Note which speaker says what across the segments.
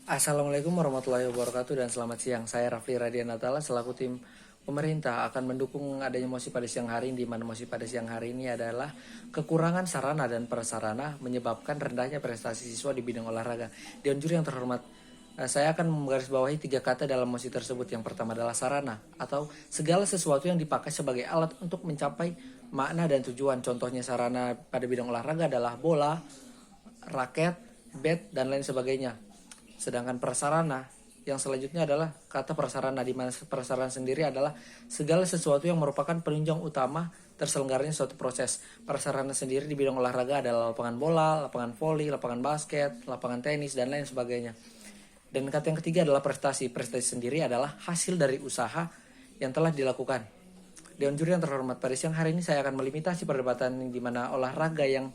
Speaker 1: Assalamualaikum warahmatullahi wabarakatuh dan selamat siang. Saya Rafli Radianatala selaku tim pemerintah akan mendukung adanya mosi pada siang hari ini, di mana mosi pada siang hari ini adalah kekurangan sarana dan prasarana menyebabkan rendahnya prestasi siswa di bidang olahraga. Dewan juri yang terhormat, saya akan menggarisbawahi 3 kata dalam mosi tersebut. Yang pertama adalah sarana atau segala sesuatu yang dipakai sebagai alat untuk mencapai makna dan tujuan. Contohnya sarana pada bidang olahraga adalah bola, raket, bat, dan lain sebagainya. Sedangkan prasarana yang selanjutnya adalah kata prasarana, di mana prasarana sendiri adalah segala sesuatu yang merupakan penunjang utama terselenggaranya suatu proses. Prasarana sendiri di bidang olahraga adalah lapangan bola, lapangan voli, lapangan basket, lapangan tenis, dan lain sebagainya. Dan kata yang ketiga adalah prestasi. Prestasi sendiri adalah hasil dari usaha yang telah dilakukan. Dewan juri yang terhormat, pada siang hari ini saya akan melimitasi perdebatan di mana olahraga yang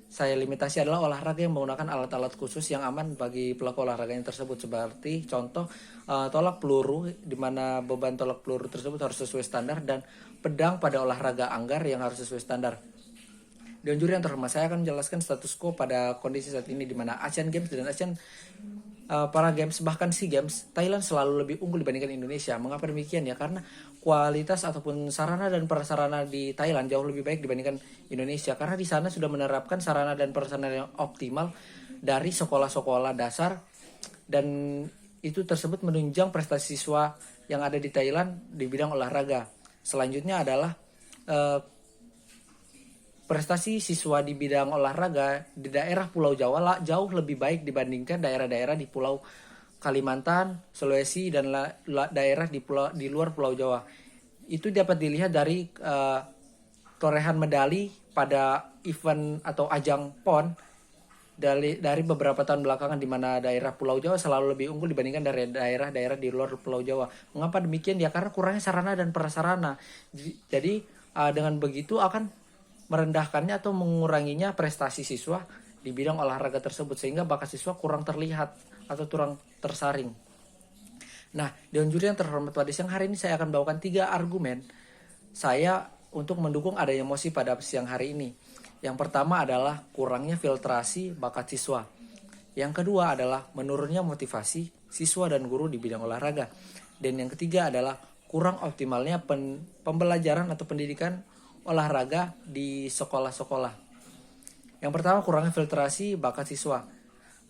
Speaker 1: saya limitasi adalah olahraga yang menggunakan alat-alat khusus yang aman bagi pelaku olahraga yang tersebut, seperti contoh tolak peluru, di mana beban tolak peluru tersebut harus sesuai standar, dan pedang pada olahraga anggar yang harus sesuai standar. Dewan juri yang terhormat, saya akan menjelaskan status quo pada kondisi saat ini, di mana Asian Games dan Para Games, bahkan SEA Games, Thailand selalu lebih unggul dibandingkan Indonesia. Mengapa demikian? Ya karena kualitas ataupun sarana dan prasarana di Thailand jauh lebih baik dibandingkan Indonesia, karena di sana sudah menerapkan sarana dan prasarana yang optimal dari sekolah-sekolah dasar, dan itu tersebut menunjang prestasi siswa yang ada di Thailand di bidang olahraga. Selanjutnya adalah prestasi siswa di bidang olahraga di daerah Pulau Jawa jauh lebih baik dibandingkan daerah-daerah di Pulau Kalimantan, Sulawesi, dan daerah di luar Pulau Jawa. Itu dapat dilihat dari torehan medali pada event atau ajang PON dari beberapa tahun belakangan, di mana daerah Pulau Jawa selalu lebih unggul dibandingkan dari daerah-daerah di luar Pulau Jawa. Mengapa demikian? Ya karena kurangnya sarana dan prasarana. Jadi dengan begitu akan merendahkannya atau menguranginya prestasi siswa di bidang olahraga tersebut, sehingga bakat siswa kurang terlihat atau kurang tersaring. Nah, Dewan juri yang terhormat, pada siang hari ini saya akan bawakan 3 argumen saya untuk mendukung adanya mosi pada siang hari ini. Yang pertama adalah kurangnya filtrasi bakat siswa. Yang kedua adalah menurunnya motivasi siswa dan guru di bidang olahraga. Dan yang ketiga adalah kurang optimalnya pembelajaran atau pendidikan olahraga di sekolah-sekolah. Yang pertama, kurangnya filtrasi bakat siswa.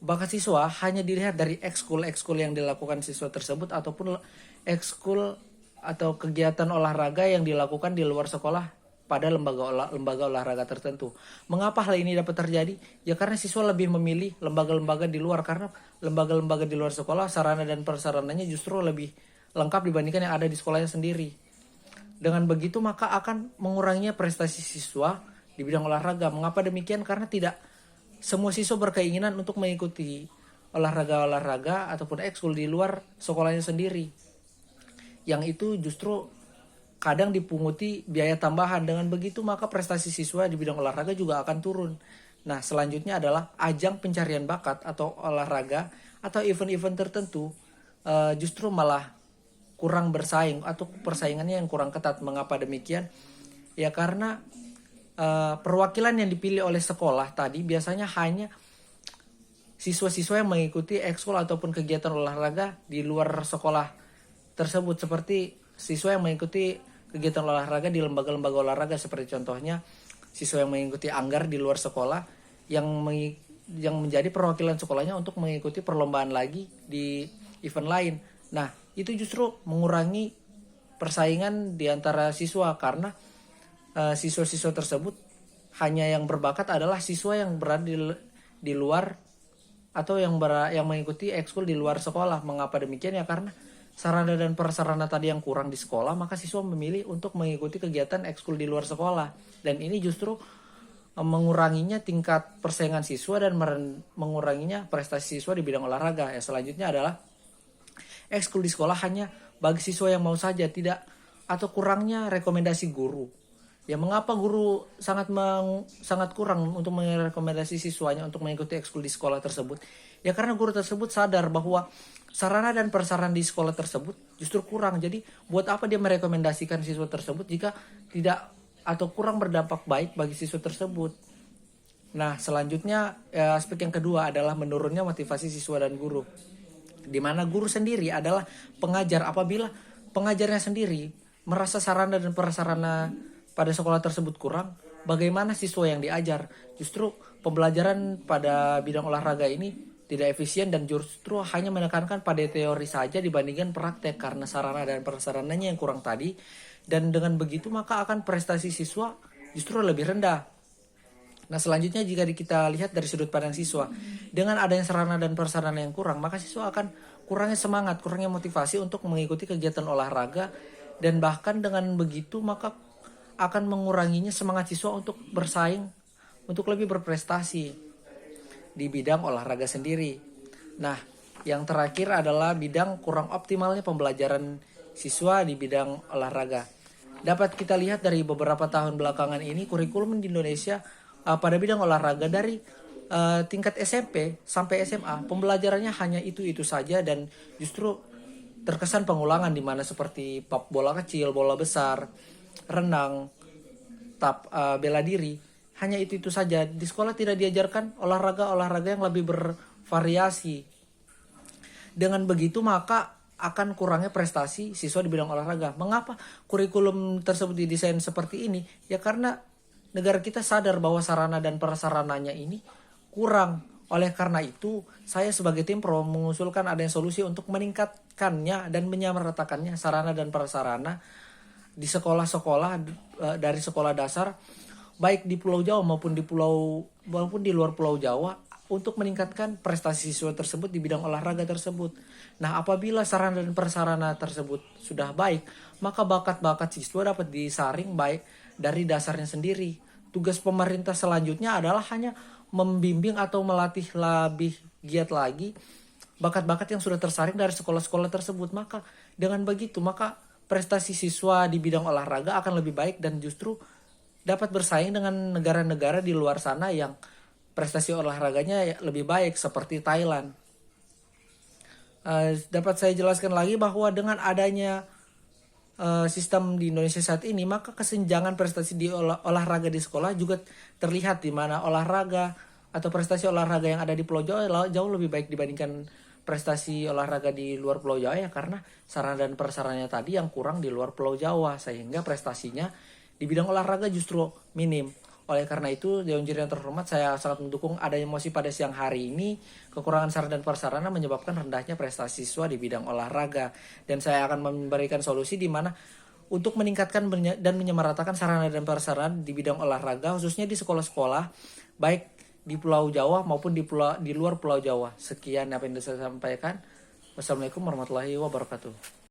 Speaker 1: Bakat siswa hanya dilihat dari ekskul yang dilakukan siswa tersebut, ataupun ekskul atau kegiatan olahraga yang dilakukan di luar sekolah pada lembaga olahraga tertentu. Mengapa hal ini dapat terjadi? Ya karena siswa lebih memilih lembaga-lembaga di luar, karena lembaga-lembaga di luar sekolah sarana dan prasarananya justru lebih lengkap dibandingkan yang ada di sekolahnya sendiri. Dengan begitu maka akan menguranginya prestasi siswa di bidang olahraga. Mengapa demikian? Karena tidak semua siswa berkeinginan untuk mengikuti olahraga-olahraga ataupun ekskul di luar sekolahnya sendiri, yang itu justru kadang dipunguti biaya tambahan. Dengan begitu maka prestasi siswa di bidang olahraga juga akan turun. Nah, selanjutnya adalah ajang pencarian bakat atau olahraga atau event-event tertentu justru malah kurang bersaing atau persaingannya yang kurang ketat. Mengapa demikian? Ya karena perwakilan yang dipilih oleh sekolah tadi biasanya hanya siswa-siswa yang mengikuti ekskul ataupun kegiatan olahraga di luar sekolah tersebut, seperti siswa yang mengikuti kegiatan olahraga di lembaga-lembaga olahraga, seperti contohnya siswa yang mengikuti anggar di luar sekolah yang menjadi perwakilan sekolahnya untuk mengikuti perlombaan lagi di event lain. Nah, itu justru mengurangi persaingan di antara siswa, karena siswa-siswa tersebut hanya yang berbakat adalah siswa yang berada di luar atau yang mengikuti ekskul di luar sekolah. Mengapa demikian? Ya karena sarana dan prasarana tadi yang kurang di sekolah, maka siswa memilih untuk mengikuti kegiatan ekskul di luar sekolah, dan ini justru menguranginya tingkat persaingan siswa dan menguranginya prestasi siswa di bidang olahraga. Ya selanjutnya adalah ekskul di sekolah hanya bagi siswa yang mau saja, tidak atau kurangnya rekomendasi guru. Ya mengapa guru sangat kurang untuk merekomendasi siswanya untuk mengikuti ekskul di sekolah tersebut? Ya karena guru tersebut sadar bahwa sarana dan prasarana di sekolah tersebut justru kurang. Jadi buat apa dia merekomendasikan siswa tersebut jika tidak atau kurang berdampak baik bagi siswa tersebut? Nah, selanjutnya aspek yang kedua adalah menurunnya motivasi siswa dan guru. Di mana guru sendiri adalah pengajar. Apabila pengajarnya sendiri merasa sarana dan prasarana pada sekolah tersebut kurang, bagaimana siswa yang diajar? Justru pembelajaran pada bidang olahraga ini tidak efisien dan justru hanya menekankan pada teori saja dibandingkan praktek karena sarana dan prasarananya yang kurang tadi. Dan dengan begitu maka akan prestasi siswa justru lebih rendah. Nah, selanjutnya jika kita lihat dari sudut pandang siswa, dengan adanya sarana dan prasarana yang kurang, maka siswa akan kurangnya semangat, kurangnya motivasi untuk mengikuti kegiatan olahraga, dan bahkan dengan begitu maka akan menguranginya semangat siswa untuk bersaing, untuk lebih berprestasi di bidang olahraga sendiri. Nah, yang terakhir adalah bidang kurang optimalnya pembelajaran siswa di bidang olahraga. Dapat kita lihat dari beberapa tahun belakangan ini kurikulum di Indonesia pada bidang olahraga dari tingkat SMP sampai SMA pembelajarannya hanya itu saja, dan justru terkesan pengulangan di mana seperti bola kecil, bola besar, renang, bela diri, hanya itu saja. Di sekolah tidak diajarkan olahraga yang lebih bervariasi. Dengan begitu maka akan kurangnya prestasi siswa di bidang olahraga. Mengapa kurikulum tersebut didesain seperti ini? Ya karena negara kita sadar bahwa sarana dan prasarananya ini kurang. Oleh karena itu, saya sebagai tim pro mengusulkan adanya solusi untuk meningkatkannya dan menyamaratakannya sarana dan prasarana di sekolah-sekolah dari sekolah dasar baik di Pulau Jawa maupun di luar Pulau Jawa untuk meningkatkan prestasi siswa tersebut di bidang olahraga tersebut. Nah, apabila sarana dan prasarana tersebut sudah baik, maka bakat-bakat siswa dapat disaring baik dari dasarnya sendiri. Tugas pemerintah selanjutnya adalah hanya membimbing atau melatih lebih giat lagi bakat-bakat yang sudah tersaring dari sekolah-sekolah tersebut. Maka dengan begitu, maka prestasi siswa di bidang olahraga akan lebih baik dan justru dapat bersaing dengan negara-negara di luar sana yang prestasi olahraganya lebih baik seperti Thailand. Dapat saya jelaskan lagi bahwa dengan adanya sistem di Indonesia saat ini, maka kesenjangan prestasi di olahraga di sekolah juga terlihat, di mana olahraga atau prestasi olahraga yang ada di Pulau Jawa jauh lebih baik dibandingkan prestasi olahraga di luar Pulau Jawa, ya karena sarana dan prasarananya tadi yang kurang di luar Pulau Jawa, sehingga prestasinya di bidang olahraga justru minim. Oleh karena itu, Dewan Juri yang terhormat, saya sangat mendukung adanya mosi pada siang hari ini. Kekurangan sarana dan prasarana menyebabkan rendahnya prestasi siswa di bidang olahraga. Dan saya akan memberikan solusi di mana untuk meningkatkan dan menyamaratakan sarana dan prasarana di bidang olahraga, khususnya di sekolah-sekolah, baik di Pulau Jawa maupun di luar Pulau Jawa. Sekian apa yang saya sampaikan. Wassalamualaikum warahmatullahi wabarakatuh.